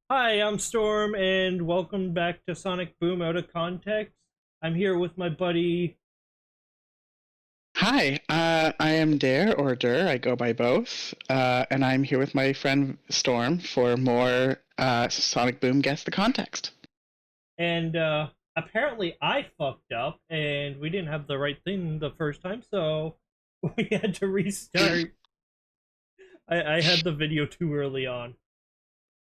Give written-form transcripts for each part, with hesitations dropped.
Hi, I'm Storm, and welcome back to Sonic Boom Out of Context. I'm here with my buddy. Hi, I am Dare or Dur. I go by both, and I'm here with my friend Storm for more Sonic Boom Guess the Context. And apparently I fucked up, and we didn't have the right thing the first time, so we had to restart. I had the video too early on,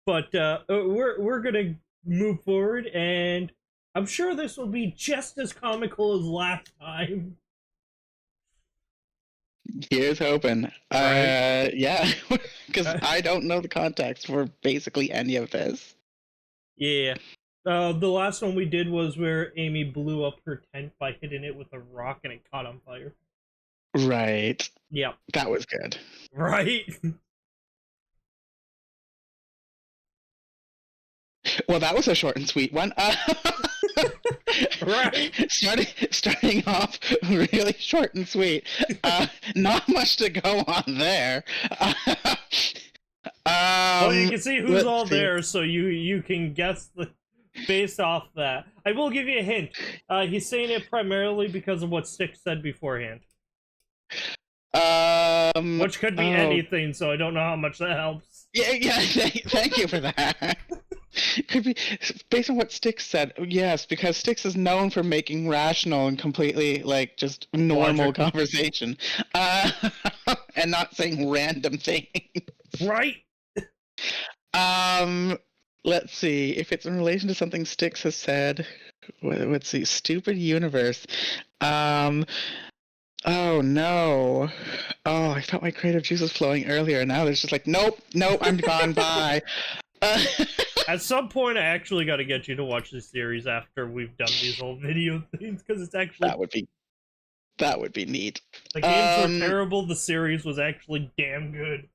but we're gonna move forward, and I'm sure this will be just as comical as last time, Here's hoping. right? Yeah, because Uh, I don't know the context for basically any of this. yeah. The last one we did was where Amy blew up her tent by hitting it with a rock and it caught on fire. Right, Yeah, that was good. right? Well, that was a short and sweet one. Right? Starting off really short and sweet. Not much to go on there. Well, you can see who's Let's all see. there, so you can guess the based off that. I will give you a hint. He's saying it primarily because of what Six said beforehand, Um. which could be Oh. anything. So I don't know how much that helps. Yeah. Yeah. Thank you for that. Could be based on what Styx said. Yes, because Styx is known for making rational and completely like just normal Logical, conversation, uh, and not saying random things. right? Um. Let's see if it's in relation to something Styx has said. Let's see. Stupid universe. Um. Oh no. Oh, I felt my creative juices flowing earlier. Now there's just like, nope, nope, I'm gone. Bye. Uh, At some point, I actually got to get you to watch this series after we've done these whole video things because it's actually that would be that would be neat. the games were Um, terrible. The series was actually damn good.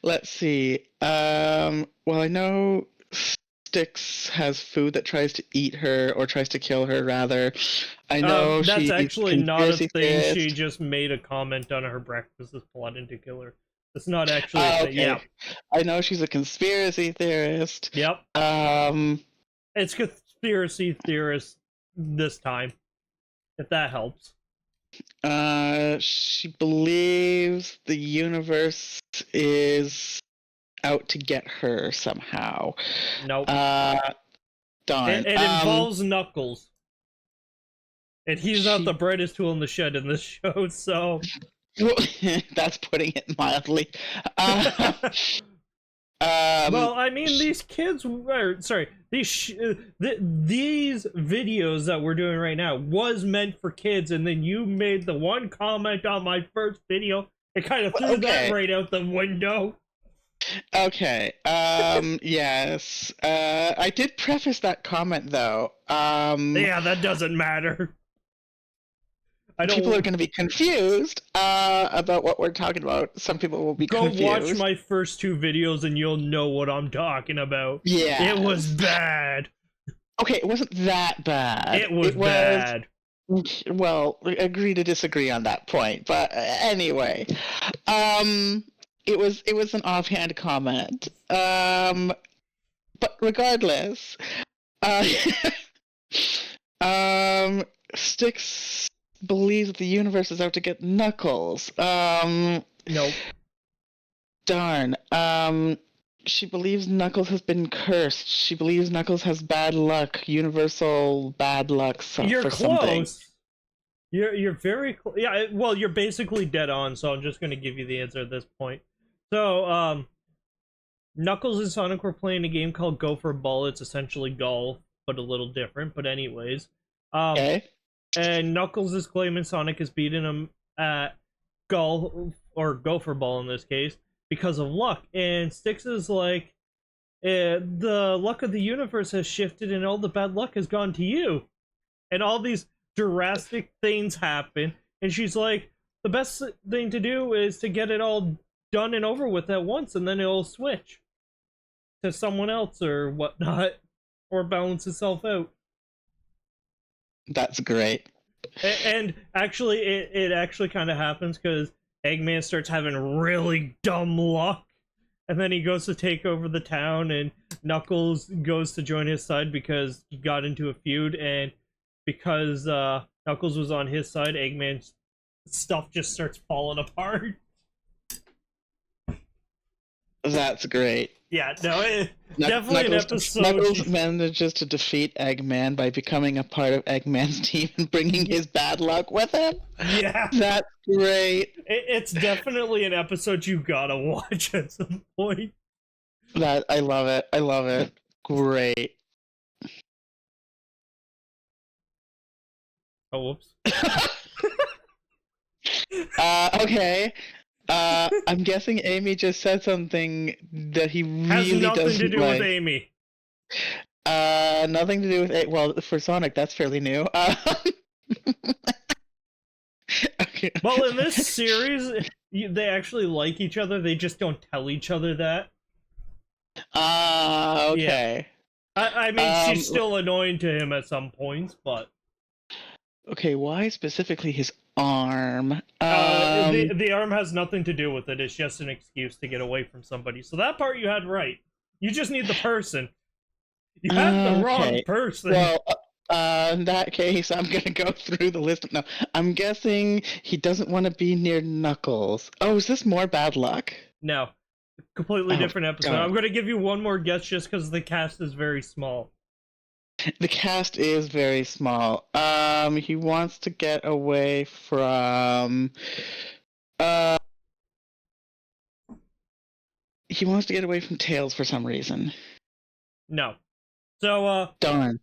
let's see. Well, I know Styx has food that tries to eat her or tries to kill her, rather. I know That's she's actually not a conspiracy thing. She theorist. just made a comment on her breakfast is plotting to kill her. It's not actually a thing. Okay. Yeah. I know she's a conspiracy theorist. Yep. Um, It's conspiracy theorist this time, if that helps. she believes the universe is out to get her somehow. Nope. Uh, It, darn. it involves Knuckles. And he's not the She brightest tool in the shed in this show, so. well, that's putting it mildly. Uh, um, Well, I mean, these kids. Sorry, these videos that we're doing right now was meant for kids, and then you made the one comment on my first video. It kind of threw that okay, right out the window. okay. Yes. I did preface that comment though. Yeah, that doesn't matter. I People are don't. going to be confused about what we're talking about. Some people will be Go watch confused. my first two videos, and you'll know what I'm talking about. It was Yes. bad. Okay, it wasn't that bad. It was It was, bad. well, agree to disagree on that point. But anyway, um, it was an offhand comment. But regardless, uh, um, Styx believes that the universe is out to get Knuckles. Nope. Darn. She believes Knuckles has been cursed. She believes Knuckles has bad luck, universal bad luck You're for something. close. You're very close. Yeah, well, you're basically dead on, so I'm just gonna give you the answer at this point. So, Knuckles and Sonic were playing a game called Go for Ball. It's essentially golf, but a little different. But anyways, um, Okay. and Knuckles is claiming Sonic is beating him at golf or Gopher Ball in this case because of luck, and Styx is like, the luck of the universe has shifted, and all the bad luck has gone to you, and all these drastic things happen, and she's like, the best thing to do is to get it all done and over with at once, and then it'll switch to someone else or whatnot, or balance itself out. That's great. And actually, it actually kind of happens because Eggman starts having really dumb luck, and then he goes to take over the town, and Knuckles goes to join his side because he got into a feud, and because Knuckles was on his side, Eggman's stuff just starts falling apart. That's great. Yeah, no, definitely an episode. Knuckles manages to defeat Eggman by becoming a part of Eggman's team and bringing his bad luck with him. Yeah, That's great. It's definitely an episode you gotta watch at some point. I love it. I love it. Great. Oh, whoops. Okay. I'm guessing Amy just said something that he Has really nothing doesn't to do like. with Amy. Nothing to do with well, for Sonic, that's fairly new. Okay. Well, in this series, they actually like each other. They just don't tell each other that. Okay. I mean, she's still annoying to him at some points, but okay, why specifically his arm? the arm has nothing to do with it. It's just an excuse to get away from somebody. So that part you had right. You just need the person. You had the wrong person. Well, in that case, I'm gonna go through the list. No, I'm guessing he doesn't want to be near Knuckles. Oh, is this more bad luck? No, completely different episode. God. I'm gonna give you one more guess just because the cast is very small. The cast is very small. He wants to get away from. He wants to get away from Tails for some reason. No. So, Darn.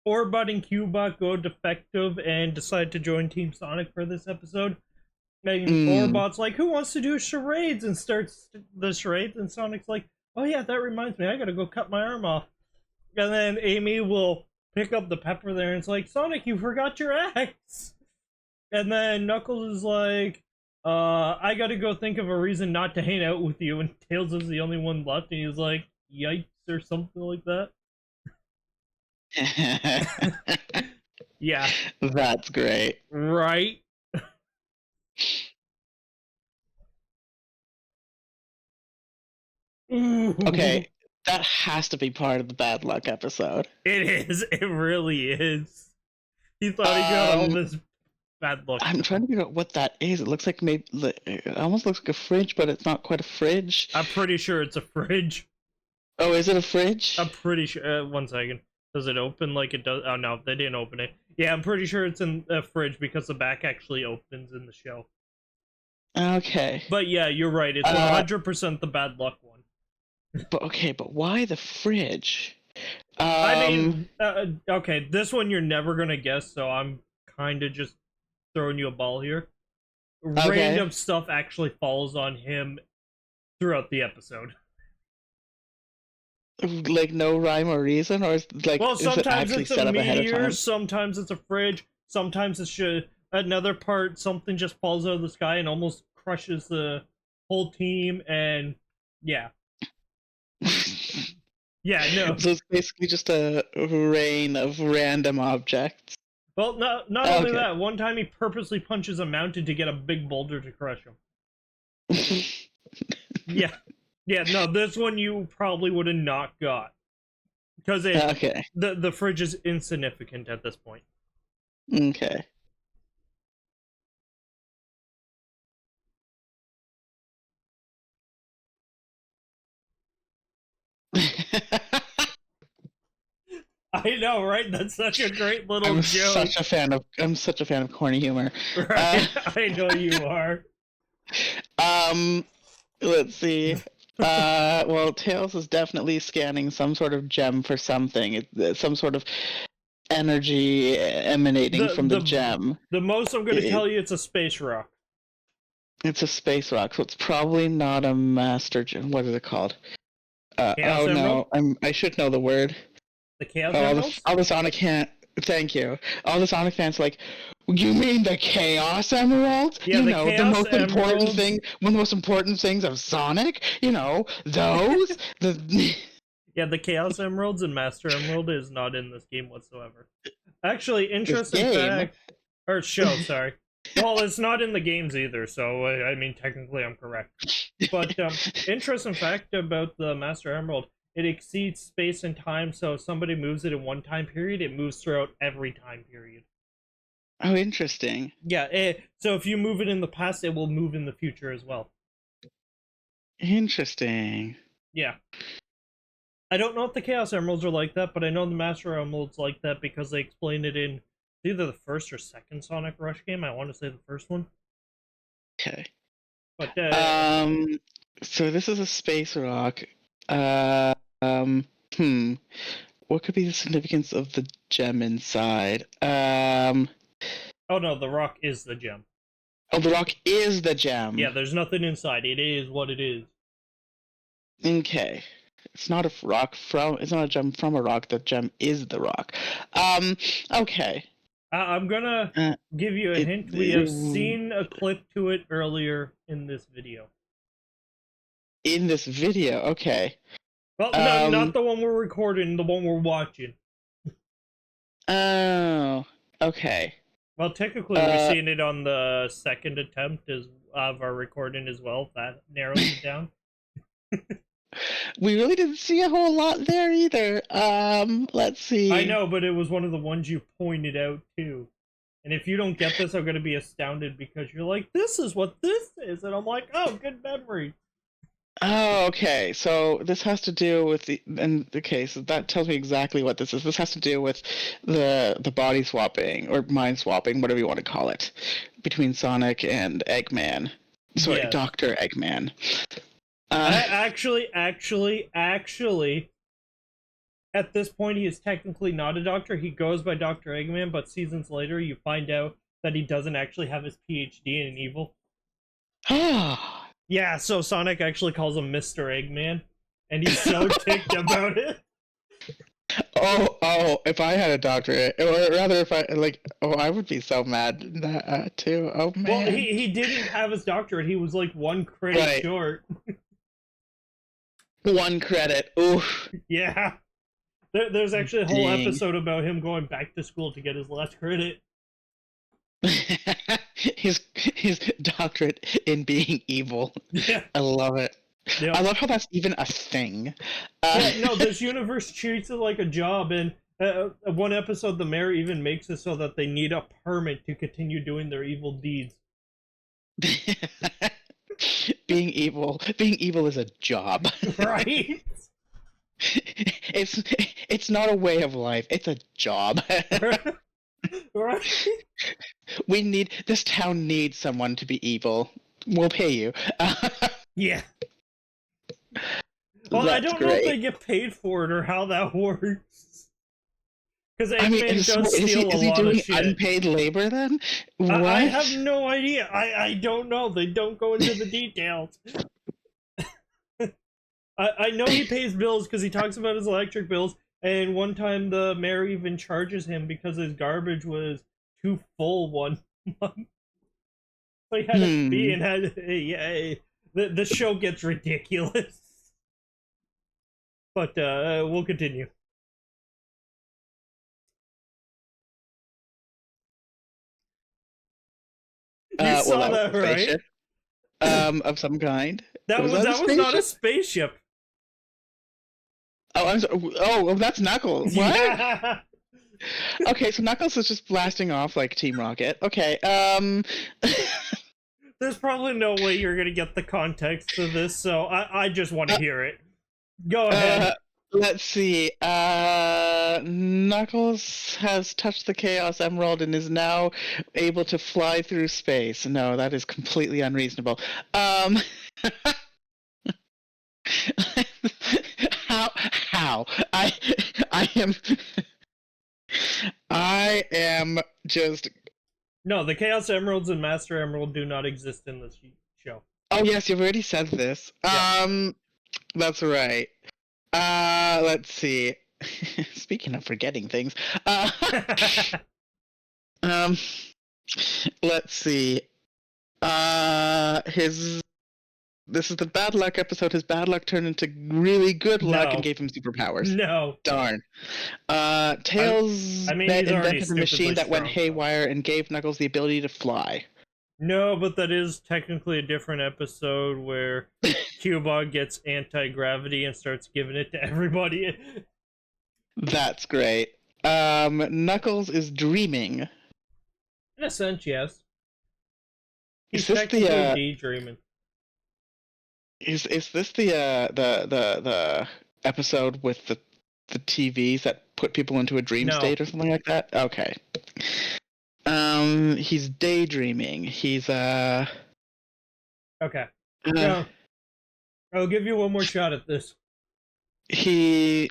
Orbot and Cubot go defective and decide to join Team Sonic for this episode. And Orbot's like, who wants to do charades? And starts the charades, and Sonic's like, oh yeah, that reminds me, I gotta go cut my arm off. And then Amy will pick up the pepper there, and it's like, Sonic, you forgot your axe! And then Knuckles is like, I gotta go think of a reason not to hang out with you, and Tails is the only one left, and he's like, yikes, or something like that. Yeah. That's great. Right? Okay, that has to be part of the bad luck episode. It is. It really is. He thought he got all this bad luck. I'm trying to figure out what that is. It looks like maybe it almost looks like a fridge, but it's not quite a fridge. I'm pretty sure it's a fridge. Oh, is it a fridge? I'm pretty sure. One second. Does it open like it does? Oh no, they didn't open it. Yeah, I'm pretty sure it's in a fridge because the back actually opens in the show. Okay. But yeah, you're right. It's 100% the bad luck one. But why the fridge? I mean, okay, this one you're never gonna guess, so I'm kind of just throwing you a ball here. Random stuff actually falls on him throughout the episode. Like no rhyme or reason, or like well, is it sometimes actually it's set a up ahead of meteor, time? sometimes it's a fridge, sometimes it's another part. Something just falls out of the sky and almost crushes the whole team, and yeah. Yeah, no. So it's basically just a rain of random objects. Well, not only that, one time he purposely punches a mountain to get a big boulder to crush him. Yeah. Yeah, no, this one you probably would have not got. Because the fridge is insignificant at this point. Okay. I know, right? That's such a great little joke. I'm such a fan of corny humor. Right? I know you are. Let's see. Well, Tails is definitely scanning some sort of gem for something. It's some sort of energy emanating from the gem. The most I'm going to tell you, it's a space rock. It's a space rock, so it's probably not a master gem. What is it called? Chaos Emerald? No, I should know the word. The Chaos Emerald? All the Sonic thank you. All the Sonic fans are like, you mean the Chaos Emerald? Yeah, the most important thing, one of the most important things of Sonic? Those? Yeah, the Chaos Emeralds and Master Emerald is not in this game whatsoever. Actually, interesting fact, or show, sorry. Well, it's not in the games either, so I mean, technically I'm correct. But interesting fact about the Master Emerald, it exceeds space and time, so if somebody moves it in one time period, it moves throughout every time period. Oh, interesting. Yeah, so if you move it in the past, it will move in the future as well. Interesting. Yeah. I don't know if the Chaos Emeralds are like that, but I know the Master Emeralds like that because they explain it in either the first or second Sonic Rush game. I want to say the first one. Okay. But So this is a space rock. What could be the significance of the gem inside? oh no, the rock is the gem. Oh, the rock is the gem. Yeah, there's nothing inside. It is what it is. Okay. It's not a rock from. It's not a gem from a rock. The gem is the rock. Okay. I'm gonna give you a hint. We have seen a clip to it earlier in this video. In this video, okay. Well, no, not the one we're recording. The one we're watching. Oh, okay. Well, technically, we're seeing it on the second attempt of our recording as well. That narrows it down. We really didn't see a whole lot there either. Let's see. I know, but it was one of the ones you pointed out too. And if you don't get this, I'm gonna be astounded because you're like, "This is what this is," and I'm like, "Oh, good memory." Oh, okay. So this has to do with so that tells me exactly what this is. This has to do with the body swapping or mind swapping, whatever you want to call it, between Sonic and Eggman. Sorry, Yes. Dr. Eggman. Actually, at this point, he is technically not a doctor. He goes by Dr. Eggman, but seasons later, you find out that he doesn't actually have his PhD in evil. Yeah, so Sonic actually calls him Mr. Eggman, and he's so ticked about it. Oh, if I had a doctorate, or rather if I would be so mad too. Oh, man. Well, he didn't have his doctorate. He was like one credit short. One credit. Oof. Yeah. There's actually a whole episode about him going back to school to get his last credit. his doctorate in being evil. Yeah. I love it. Yep. I love how that's even a thing. Yeah, no, this universe treats it like a job, and one episode the mayor even makes it so that they need a permit to continue doing their evil deeds. Being evil is a job. Right? It's not a way of life, it's a job. Right? This town needs someone to be evil. We'll pay you. Yeah. Well, I don't know if they get paid for it or how that works. Because Eggman does steal a lot of shit. Is he doing unpaid labor then? What? I have no idea. I don't know. They don't go into the details. I know he pays bills because he talks about his electric bills, and one time the mayor even charges him because his garbage was too full one month. So he had to be and had the show gets ridiculous. But we'll continue. You saw that, right? Of some kind. That was not a spaceship. Oh, I'm sorry. Oh, that's Knuckles. What? Yeah. Okay, so Knuckles is just blasting off like Team Rocket. Okay, There's probably no way you're gonna get the context of this, so I just want to hear it. Go ahead. Let's see. Knuckles has touched the Chaos Emerald and is now able to fly through space. No, that is completely unreasonable. How? I am just. No, the Chaos Emeralds and Master Emerald do not exist in this show. Oh yes, you've already said this. Yeah. That's right. Let's see. Speaking of forgetting things, let's see. His This is the bad luck episode. His bad luck turned into really good luck No. and gave him superpowers. No. Darn. Tails I mean, he's already invented a machine that went strong, haywire and gave Knuckles the ability to fly. No, but that is technically a different episode where Cubot gets anti-gravity and starts giving it to everybody. That's great. Knuckles is dreaming. In a sense, yes. He's Is this technically the daydreaming. is this the episode with the TVs that put people into a dream No. state or something like that? Okay. He's daydreaming. He's Okay. No. I'll give you one more shot at this. You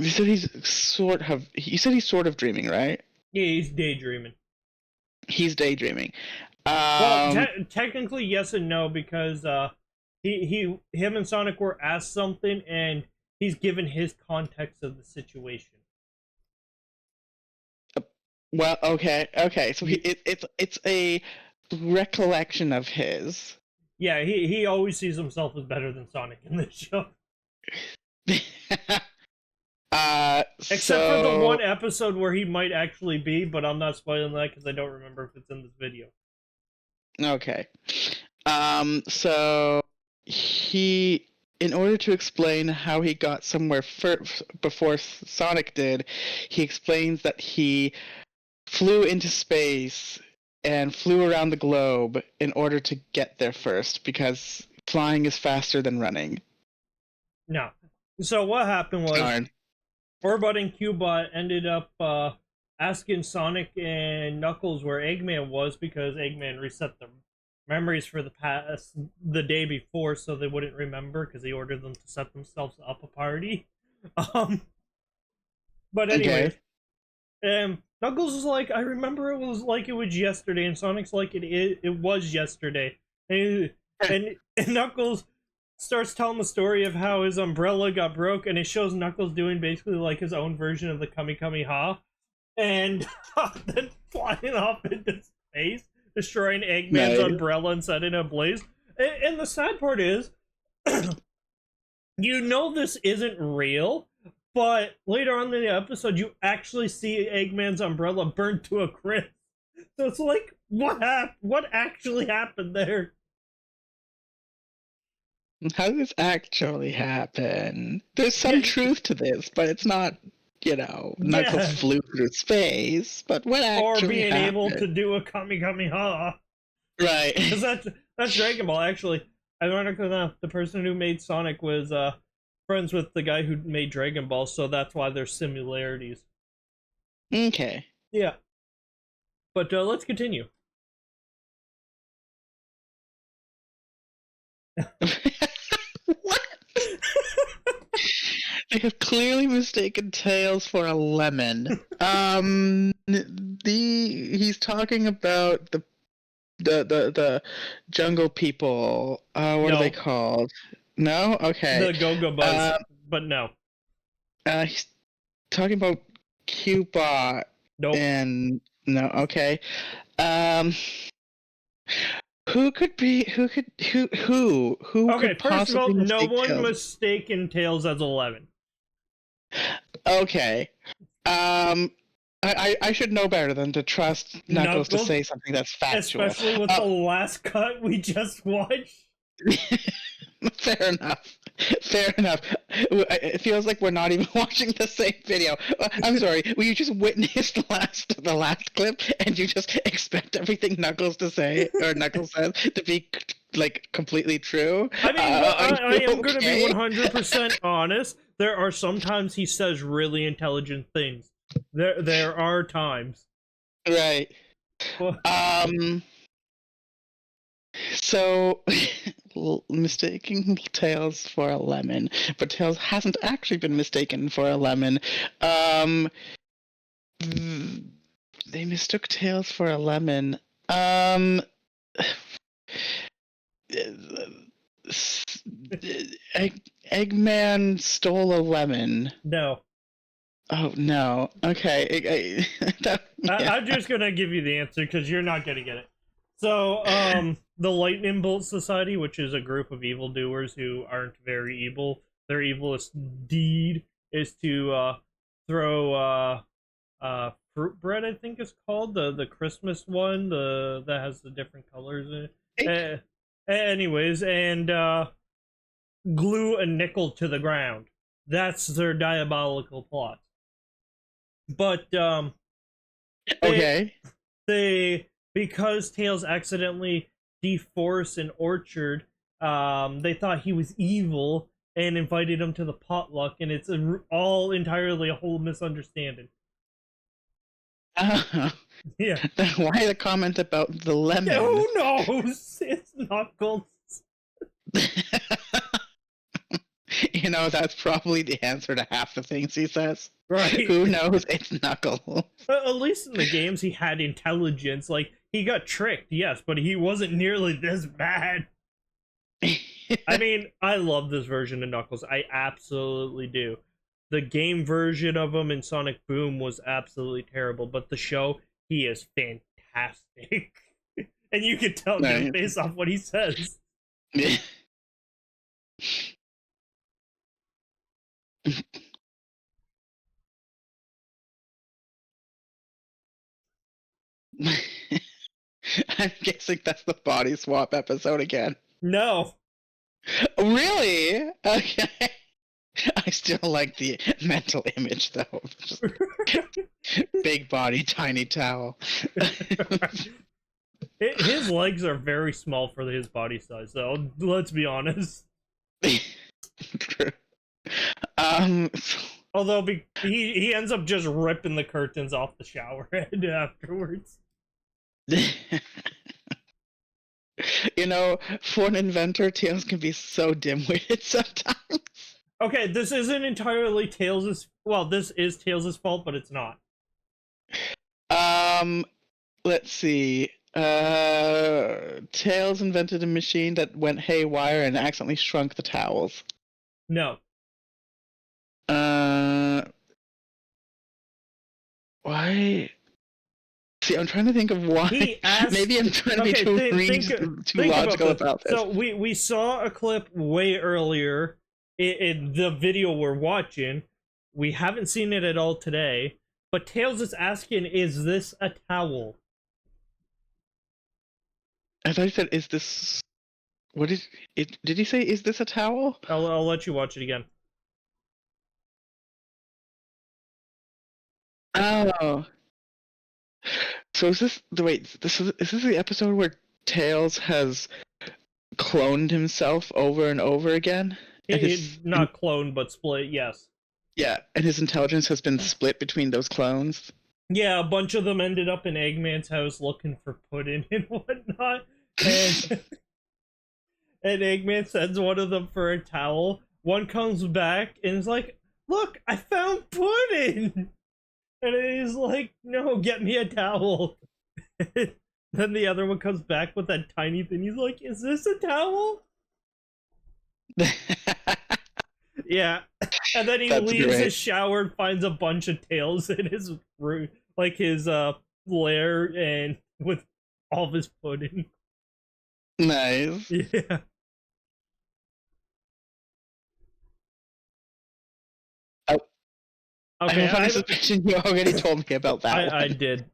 said he's sort of dreaming, right? Yeah, he's daydreaming. He's daydreaming. Well, technically yes and no, because him and Sonic were asked something and he's given his context of the situation. Well, okay. So it's a recollection of his. Yeah, he always sees himself as better than Sonic in this show. Except for the one episode where he might actually be, but I'm not spoiling that because I don't remember if it's in this video. Okay. So he, in order to explain how he got somewhere before Sonic did, he explains that he flew into space and flew around the globe in order to get there first, because flying is faster than running. No. So what happened was, Darn. Orbot and Cubot ended up asking Sonic and Knuckles where Eggman was, because Eggman reset their memories for the past the day before, so they wouldn't remember, because he ordered them to set themselves up a party. But anyway, Knuckles is like, I remember it was like it was yesterday, and Sonic's like, it was yesterday, and Knuckles starts telling the story of how his umbrella got broke, and it shows Knuckles doing basically like his own version of the Kamehameha, and then flying off into space, destroying Eggman's umbrella and setting it ablaze. And the sad part is, you know this isn't real, but later on in the episode, you actually see Eggman's umbrella burned to a crisp. So it's like, what actually happened there? How did this actually happen? There's some truth to this, but it's not, Knuckles flew through space, but what actually Or being happened? able to do a Kamehameha. Right. Because that's Dragon Ball, actually. Ironically enough, the person who made Sonic was friends with the guy who made Dragon Ball, so that's why there's similarities. Okay. Yeah. But let's continue. What? They have clearly mistaken Tails for a lemon. He's talking about the jungle people. What are they called? No? Okay. The Go-Go Buzz, but no. He's talking about Cubot. Nope. And no, okay. Who could Okay, could first of all, possibly no mistake one Tails? mistaken Tails as 11. Okay. I should know better than to trust Knuckles to say something that's factual. Especially with the last cut we just watched. Fair enough. It feels like we're not even watching the same video. I'm sorry. You just witnessed the last clip, and you just expect everything Knuckles says to be like completely true. I mean, I am going to be 100% honest. There are sometimes he says really intelligent things. There are times. Right. So, mistaking Tails for a lemon, but Tails hasn't actually been mistaken for a lemon. They mistook Tails for a lemon. Eggman stole a lemon. No. Oh, no. Okay. I'm just going to give you the answer because you're not going to get it. So, the Lightning Bolt Society, which is a group of evildoers who aren't very evil, their evilest deed is to throw fruit bread. I think it's called the Christmas one, the that has the different colors in it. Anyways, and glue a nickel to the ground. That's their diabolical plot. But Okay. they because Tails accidentally deforced an orchard, they thought he was evil and invited him to the potluck, and it's all entirely a whole misunderstanding. Yeah. Why the comment about the lemon? Who knows? It's Knuckles. You know, that's probably the answer to half the things he says. Right. Who knows? It's Knuckles. At least in the games, he had intelligence. Like, he got tricked, yes, but he wasn't nearly this bad. I mean, I love this version of Knuckles. I absolutely do. The game version of him in Sonic Boom was absolutely terrible, but the show, he is fantastic. And you can tell Nice. based off what he says. I'm guessing that's the body swap episode again. No. Really? Okay. I still like the mental image though. Just big body, tiny towel. His legs are very small for his body size, though. Let's be honest. True. Although he ends up just ripping the curtains off the shower head afterwards. You know, for an inventor, Tails can be so dim-witted sometimes. Okay, this isn't entirely Tails'. Well, this is Tails' fault, but it's not. Let's see. Tails invented a machine that went haywire and accidentally shrunk the towels. No. Why? See, I'm trying to think of why. He asked, maybe I'm trying to be too logical about this. So we saw a clip way earlier in the video we're watching. We haven't seen it at all today, but Tails is asking, "Is this a towel?" I thought he said, "Is this?" What did it? Did he say, "Is this a towel?" I'll let you watch it again. Oh. So is this the wait? Is this the episode where Tails has cloned himself over and over again? Not cloned, but split. Yes. Yeah, and his intelligence has been split between those clones. Yeah, a bunch of them ended up in Eggman's house looking for pudding and whatnot, and and Eggman sends one of them for a towel. One comes back and is like, "Look, I found pudding." And he's like, "No, get me a towel." Then the other one comes back with that tiny thing. He's like, "Is this a towel?" Yeah. And then he leaves his shower and finds a bunch of tails in his room, like his lair, and with all of his pudding. Nice. Yeah. Okay, I have a suspicion you already told me about that. I did.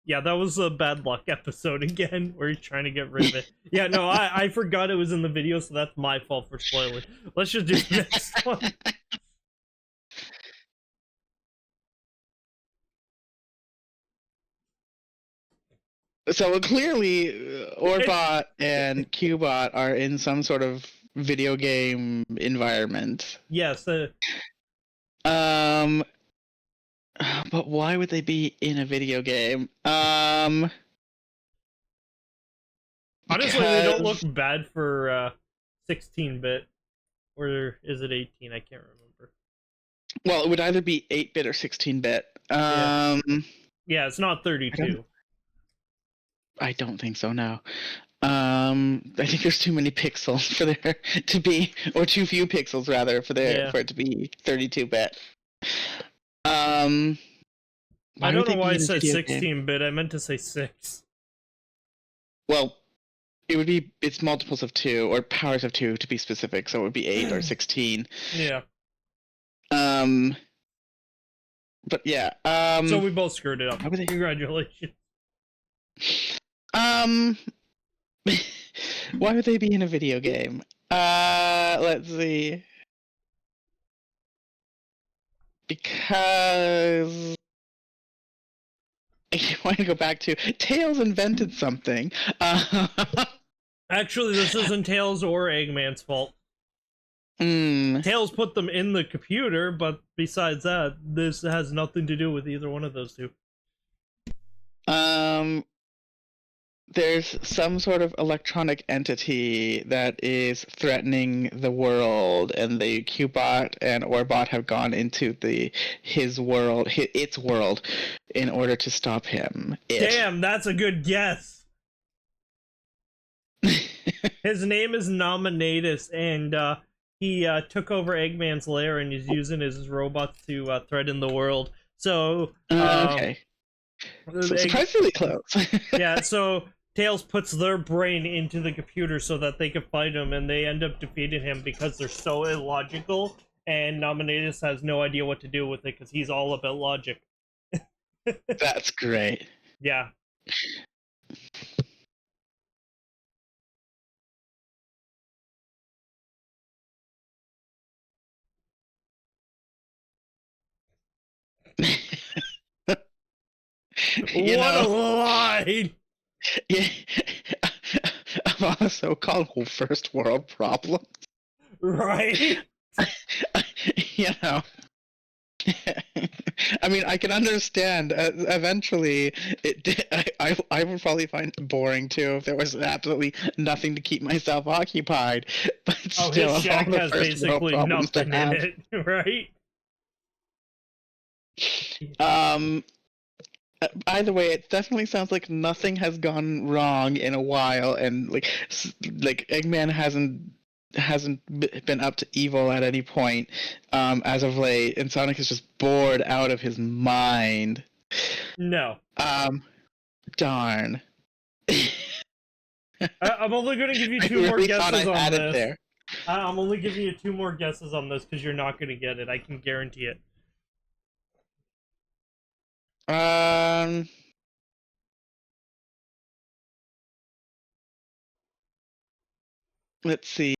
Yeah, that was a bad luck episode again, where he's trying to get rid of it. Yeah, no, I forgot it was in the video, so that's my fault for spoiling. Let's just do the next one. So clearly, Orbot and Cubot are in some sort of video game environment. Yes. But why would they be in a video game? Honestly, they don't look bad for 16-bit. Or is it 18? I can't remember. Well, it would either be 8-bit or 16-bit. Yeah, it's not 32. I don't think so, no. I think there's too many pixels for there to be, or too few pixels rather, for it to be 32-bit. I would don't they know why be I in a said video game? 16-bit. I meant to say 6. Well, it's multiples of 2 or powers of 2 to be specific, so it would be 8 or 16. Yeah. But yeah. So we both screwed it up. Why would they? Congratulations. Why would they be in a video game? Let's see. Because I want to go back to Tails invented something. Actually, this isn't Tails or Eggman's fault. Tails put them in the computer, but besides that, this has nothing to do with either one of those two. There's some sort of electronic entity that is threatening the world, and the Cubot and Orbot have gone into its world, in order to stop him. Damn, that's a good guess. His name is Nominatus, and he took over Eggman's lair and is using his robots to threaten the world. So, okay. So surprisingly close. Yeah, so Tails puts their brain into the computer so that they can fight him, and they end up defeating him because they're so illogical, and Nominatus has no idea what to do with it because he's all about logic. That's great. Yeah. What a line! Yeah, of our so-called first world problems. Right? You know. I mean, I can understand. Eventually, I would probably find it boring too if there was absolutely nothing to keep myself occupied. But still, his shack of all the has first world basically problems to nothing have. in it, right? Either way, it definitely sounds like nothing has gone wrong in a while, and like Eggman hasn't been up to evil at any point as of late, and Sonic is just bored out of his mind. No. Darn. I'm only going to give you two more guesses on this. There. I'm only giving you 2 more guesses on this because you're not going to get it. I can guarantee it. Let's see.